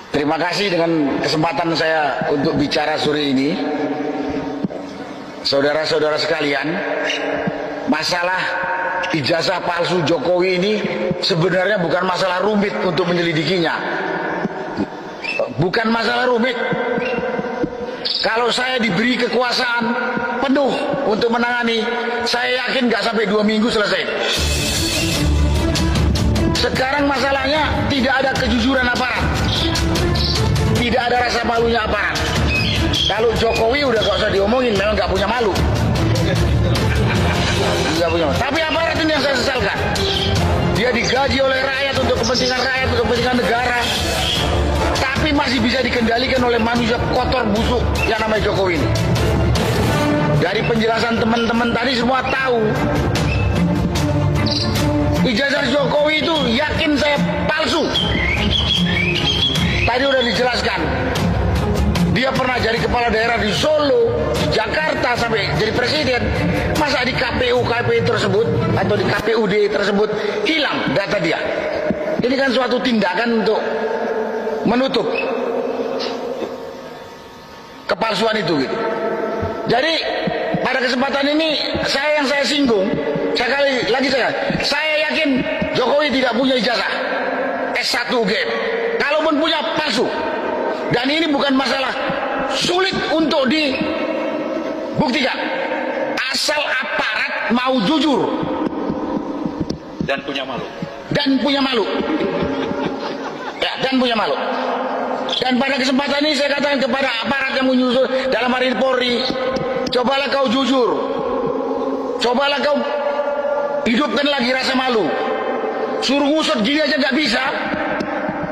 Terima kasih dengan kesempatan saya untuk bicara sore ini. Saudara-saudara sekalian, masalah ijazah palsu Jokowi ini sebenarnya bukan masalah rumit untuk menyelidikinya. Bukan masalah rumit. Kalau saya diberi kekuasaan penuh untuk menangani, saya yakin nggak sampai 2 minggu selesai. Sekarang masalahnya tidak ada kejujuran aparat, tidak ada rasa malunya aparat. Kalau Jokowi udah gak usah diomongin, memang gak punya malu. Gak punya malu. Tapi aparat ini yang saya sesalkan. Dia digaji oleh rakyat untuk kepentingan rakyat, untuk kepentingan negara, tapi masih bisa dikendalikan oleh manusia kotor busuk yang namanya Jokowi ini. Dari penjelasan teman-teman tadi semua tahu ijazah Jokowi itu yakin saya palsu. Tadi udah dijelaskan. Dia pernah jadi kepala daerah di Solo, di Jakarta sampai jadi presiden. Masa di KPU tersebut atau di KPUD tersebut hilang data dia? Ini kan suatu tindakan untuk menutup kepalsuan itu gitu. Jadi pada kesempatan ini saya singgung, saya yakin Jokowi tidak punya ijazah S1 UGM. Kalaupun punya, palsu. Dan ini bukan masalah sulit untuk dibuktikan. Asal aparat mau jujur dan punya malu. Dan punya malu. Ya, dan punya malu. Dan pada kesempatan ini saya katakan kepada aparat yang menyusul dalam hari ini Polri, cobalah kau jujur. Cobalah kau hidupkan lagi rasa malu. Suruh ngusut gini aja nggak bisa.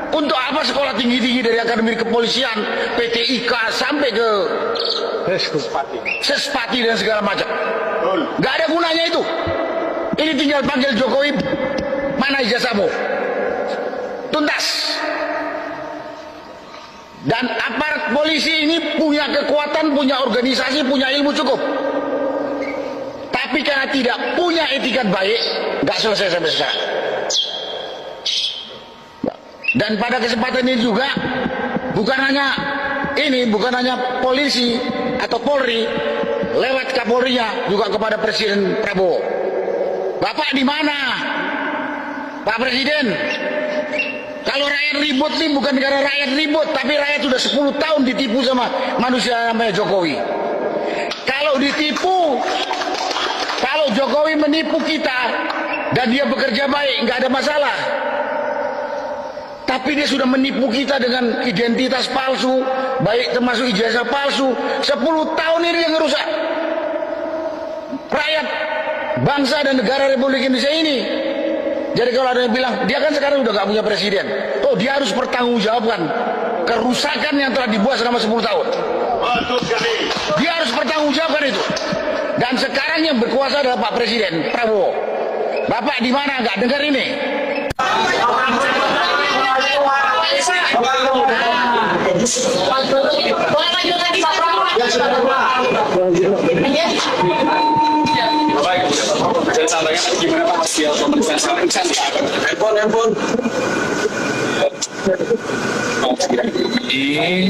Untuk apa sekolah tinggi-tinggi dari Akademi Kepolisian, PT IKA sampai ke Sespati dan segala macam. Nggak ada gunanya itu. Ini tinggal panggil Jokowi, mana ijazahmu? Tuntas. Dan aparat polisi ini punya kekuatan, punya organisasi, punya ilmu cukup. Tapi karena tidak punya etikat baik, nggak selesai sampai sekarang. Dan pada kesempatan ini juga bukan hanya polisi atau Polri, lewat Kapolrinya juga kepada Presiden Prabowo. Bapak di mana? Pak Presiden, kalau rakyat ribut nih bukan karena rakyat ribut, tapi rakyat sudah 10 tahun ditipu sama manusia namanya Jokowi. Kalau ditipu, kalau Jokowi menipu kita dan dia bekerja baik, nggak ada masalah. Tapi dia sudah menipu kita dengan identitas palsu, baik termasuk ijazah palsu. 10 tahun ini yang ngerusak rakyat, bangsa dan negara Republik Indonesia ini. Jadi kalau ada yang bilang, dia kan sekarang udah gak punya presiden. Oh, dia harus bertanggungjawabkan kerusakan yang telah dibuat selama 10 tahun. Dia harus bertanggungjawabkan itu. Dan sekarang yang berkuasa adalah Pak Presiden Prabowo. Bapak di mana? Gak dengar ini? Ini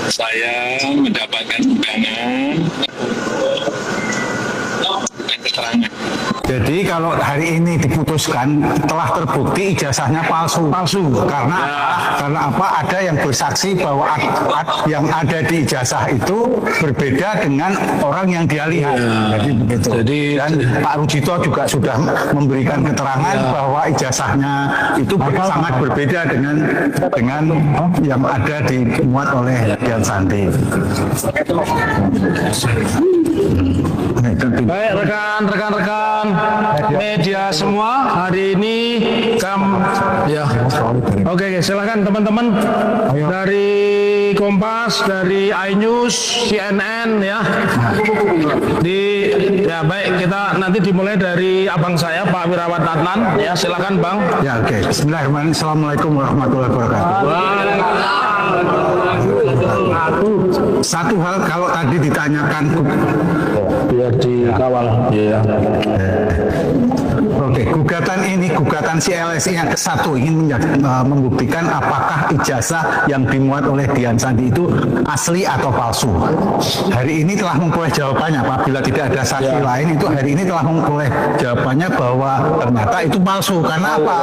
saya mendapatkan undangan dan keterangan. Jadi kalau hari ini diputuskan telah terbukti ijazahnya palsu karena apa? Ada yang bersaksi bahwa yang ada di ijazah itu berbeda dengan orang yang dia lihat. Jadi begitu. Dan Pak Rujito juga sudah memberikan keterangan bahwa ijazahnya itu sangat berbeda dengan yang ada dimuat oleh Dian Santi. Baik rekan-rekan media semua, hari ini Oke, silakan teman-teman dari Kompas, dari iNews, CNN ya. Baik, kita nanti dimulai dari abang saya Pak Wirawan Adnan ya, silakan Bang. Ya, oke. Bismillahirrahmanirrahim. Assalamualaikum warahmatullahi wabarakatuh. satu hal kalau tadi ditanyakan biar dikawal. Iya. Oke, gugatan si LSI yang ke-1 ingin membuktikan apakah ijazah yang dimuat oleh Dian Sandi itu asli atau palsu. Hari ini telah memperoleh jawabannya, apabila tidak ada saksi lain itu hari ini telah memperoleh jawabannya bahwa ternyata itu palsu. Karena apa?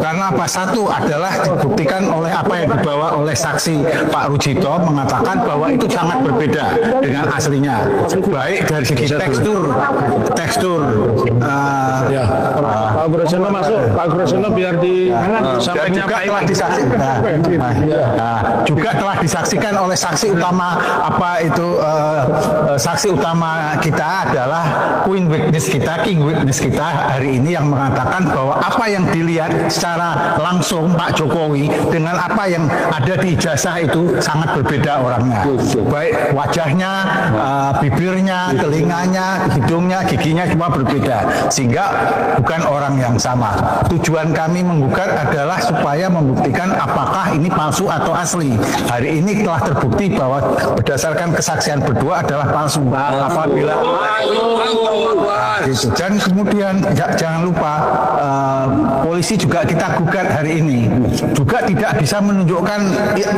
Karena apa? Satu adalah dibuktikan oleh apa yang dibawa oleh saksi Pak Rujito mengatakan bahwa itu sangat berbeda dengan aslinya. Baik dari segi tekstur Pak Gurusyono masuk, Pak Gurusyono biar dan juga telah disaksikan. Juga telah disaksikan oleh saksi utama saksi utama kita adalah king witness kita hari ini yang mengatakan bahwa apa yang dilihat secara langsung Pak Jokowi dengan apa yang ada di ijazah itu sangat berbeda orangnya. Baik wajahnya, bibirnya, telinganya, hidungnya, giginya semua berbeda. Sehingga bukan orang yang sama. Tujuan kami menggugat adalah supaya membuktikan apakah ini palsu atau asli. Hari ini telah terbukti bahwa berdasarkan kesaksian berdua adalah palsu. Apabila gitu. Dan kemudian jangan lupa polisi juga kita gugat hari ini juga tidak bisa menunjukkan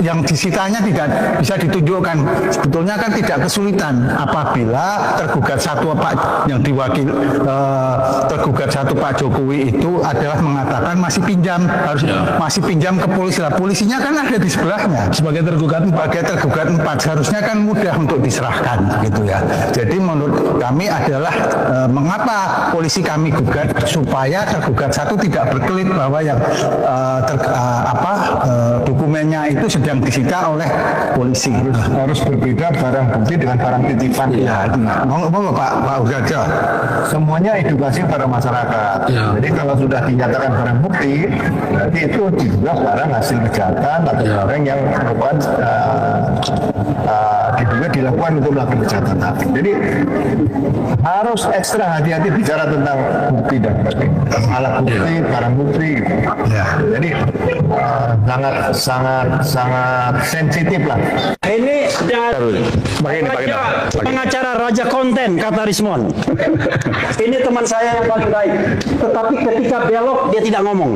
yang disitanya tidak bisa ditunjukkan. Sebetulnya kan tidak kesulitan apabila tergugat satu yang diwakil tergugat satu Pak Jokowi itu adalah mengatakan masih pinjam ke polisi. Lah polisinya kan ada di sebelahnya sebagai tergugat 4 seharusnya kan mudah untuk diserahkan gitu ya. Jadi menurut kami adalah mengapa polisi kami gugat supaya tergugat satu tidak berkelit bahwa yang dokumennya itu sedang disita oleh polisi. Harus berbeda barang bukti dengan barang titipan. Ya, monggo Pak Ugaja. Semuanya edukasi pada masyarakat. Jadi kalau sudah dinyatakan barang bukti, berarti itu juga barang hasil kejahatan atau barang yang merupakan diduga dilakukan untuk melakukan kejahatan. Jadi harus ekstra hati-hati bicara tentang bukti dan alat bukti, barang bukti. Gitu. Jadi sangat sensitif lah. Ini pengacara raja konten kata Rismon. Ini teman saya yang paling baik. Tetapi ketika belok dia tidak ngomong.